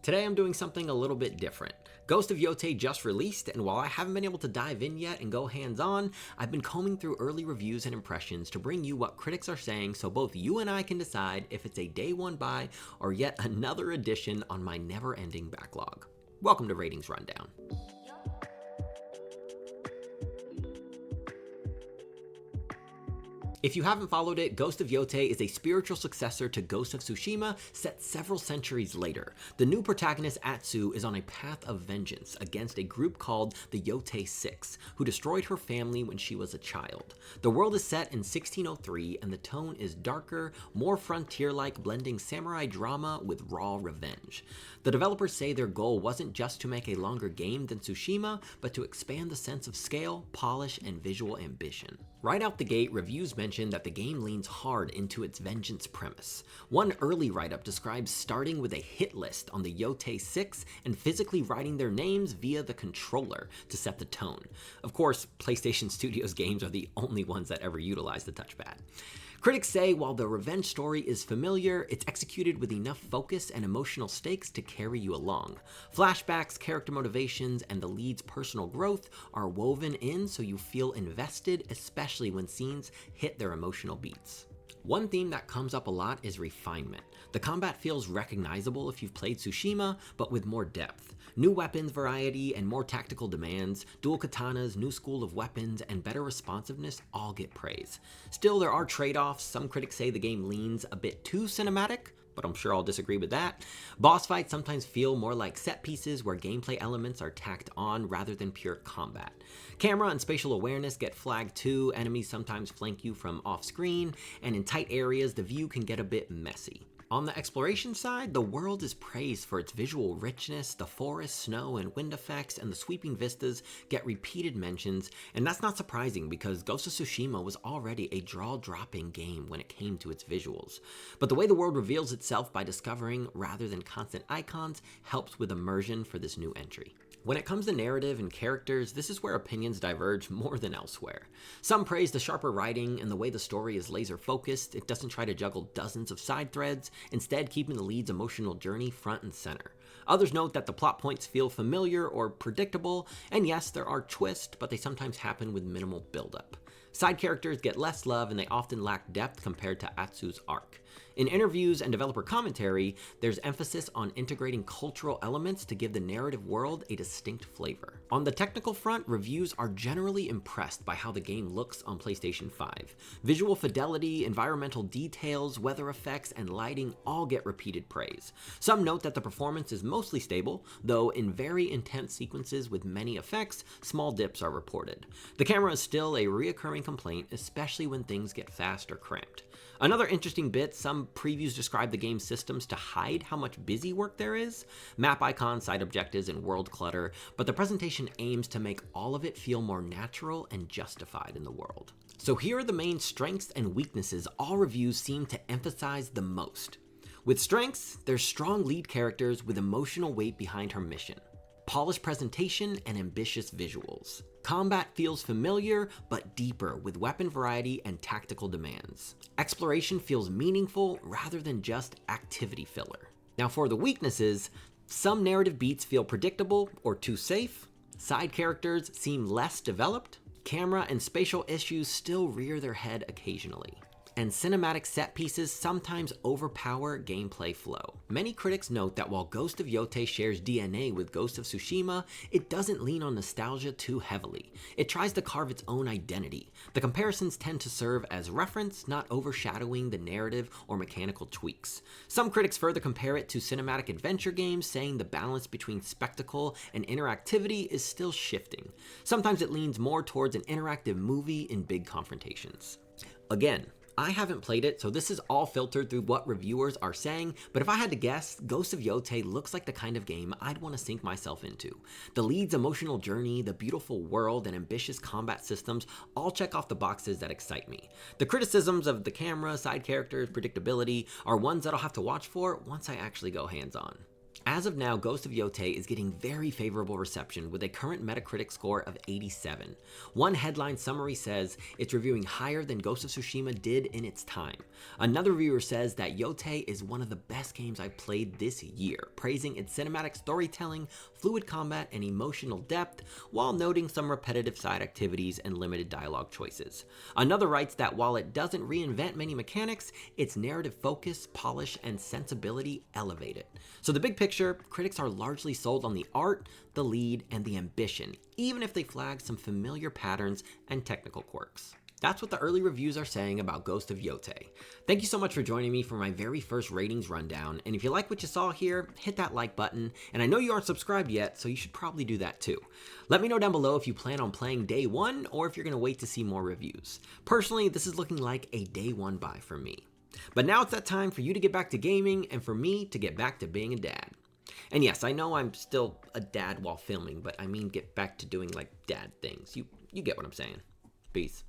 Today I'm doing something a little bit different. Ghost of Yotei just released, and while I haven't been able to dive in yet and go hands-on, I've been combing through early reviews and impressions to bring you what critics are saying so both you and I can decide if it's a day one buy or yet another addition on my never-ending backlog. Welcome to Ratings Rundown. If you haven't followed it, Ghost of Yotei is a spiritual successor to Ghost of Tsushima set several centuries later. The new protagonist Atsu is on a path of vengeance against a group called the Yotei 6, who destroyed her family when she was a child. The world is set in 1603 and the tone is darker, more frontier-like, blending samurai drama with raw revenge. The developers say their goal wasn't just to make a longer game than Tsushima, but to expand the sense of scale, polish, and visual ambition. Right out the gate, reviews mention that the game leans hard into its vengeance premise. One early write-up describes starting with a hit list on the Yotei 6 and physically writing their names via the controller to set the tone. Of course, PlayStation Studios games are the only ones that ever utilize the touchpad. Critics say while the revenge story is familiar, it's executed with enough focus and emotional stakes to carry you along. Flashbacks, character motivations, and the lead's personal growth are woven in so you feel invested, especially when scenes hit their emotional beats. One theme that comes up a lot is refinement. The combat feels recognizable if you've played Tsushima, but with more depth. New weapons variety and more tactical demands, dual katanas, new school of weapons, and better responsiveness all get praise. Still, there are trade-offs. Some critics say the game leans a bit too cinematic, but I'm sure I'll disagree with that. Boss fights sometimes feel more like set pieces where gameplay elements are tacked on rather than pure combat. Camera and spatial awareness get flagged too, enemies sometimes flank you from off-screen, and in tight areas the view can get a bit messy. On the exploration side, the world is praised for its visual richness. The forest, snow, and wind effects and the sweeping vistas get repeated mentions, and that's not surprising because Ghost of Tsushima was already a jaw-dropping game when it came to its visuals. But the way the world reveals itself by discovering rather than constant icons helps with immersion for this new entry. When it comes to narrative and characters, this is where opinions diverge more than elsewhere. Some praise the sharper writing and the way the story is laser-focused. It doesn't try to juggle dozens of side threads, instead keeping the lead's emotional journey front and center. Others note that the plot points feel familiar or predictable, and yes, there are twists, but they sometimes happen with minimal buildup. Side characters get less love and they often lack depth compared to Atsu's arc. In interviews and developer commentary, there's emphasis on integrating cultural elements to give the narrative world a distinct flavor. On the technical front, reviews are generally impressed by how the game looks on PlayStation 5. Visual fidelity, environmental details, weather effects, and lighting all get repeated praise. Some note that the performance is mostly stable, though in very intense sequences with many effects, small dips are reported. The camera is still a reoccurring complaint, especially when things get fast or cramped. Another interesting bit, some previews describe the game's systems to hide how much busy work there is. Map icons, side objectives, and world clutter, but the presentation aims to make all of it feel more natural and justified in the world. So here are the main strengths and weaknesses all reviews seem to emphasize the most. With strengths, there's strong lead characters with emotional weight behind her mission. Polished presentation and ambitious visuals. Combat feels familiar, but deeper with weapon variety and tactical demands. Exploration feels meaningful rather than just activity filler. Now for the weaknesses, some narrative beats feel predictable or too safe. Side characters seem less developed. Camera and spatial issues still rear their head occasionally. And cinematic set pieces sometimes overpower gameplay flow. Many critics note that while Ghost of Yotei shares DNA with Ghost of Tsushima, it doesn't lean on nostalgia too heavily. It tries to carve its own identity. The comparisons tend to serve as reference, not overshadowing the narrative or mechanical tweaks. Some critics further compare it to cinematic adventure games, saying the balance between spectacle and interactivity is still shifting. Sometimes it leans more towards an interactive movie in big confrontations. Again, I haven't played it, so this is all filtered through what reviewers are saying, but if I had to guess, Ghost of Yotei looks like the kind of game I'd want to sink myself into. The lead's emotional journey, the beautiful world, and ambitious combat systems all check off the boxes that excite me. The criticisms of the camera, side characters, predictability are ones that I'll have to watch for once I actually go hands-on. As of now, Ghost of Yotei is getting very favorable reception with a current Metacritic score of 87. One headline summary says it's reviewing higher than Ghost of Tsushima did in its time. Another reviewer says that Yotei is one of the best games I've played this year, praising its cinematic storytelling, fluid combat, and emotional depth, while noting some repetitive side activities and limited dialogue choices. Another writes that while it doesn't reinvent many mechanics, its narrative focus, polish, and sensibility elevate it. So the big picture, critics are largely sold on the art, the lead, and the ambition, even if they flag some familiar patterns and technical quirks. That's what the early reviews are saying about Ghost of Yotei. Thank you so much for joining me for my very first ratings rundown, and if you like what you saw here, hit that like button, and I know you aren't subscribed yet, so you should probably do that too. Let me know down below if you plan on playing day one, or if you're gonna wait to see more reviews. Personally, this is looking like a day one buy for me. But now it's that time for you to get back to gaming, and for me to get back to being a dad. And yes, I know I'm still a dad while filming, but I mean get back to doing like dad things. You get what I'm saying. Peace.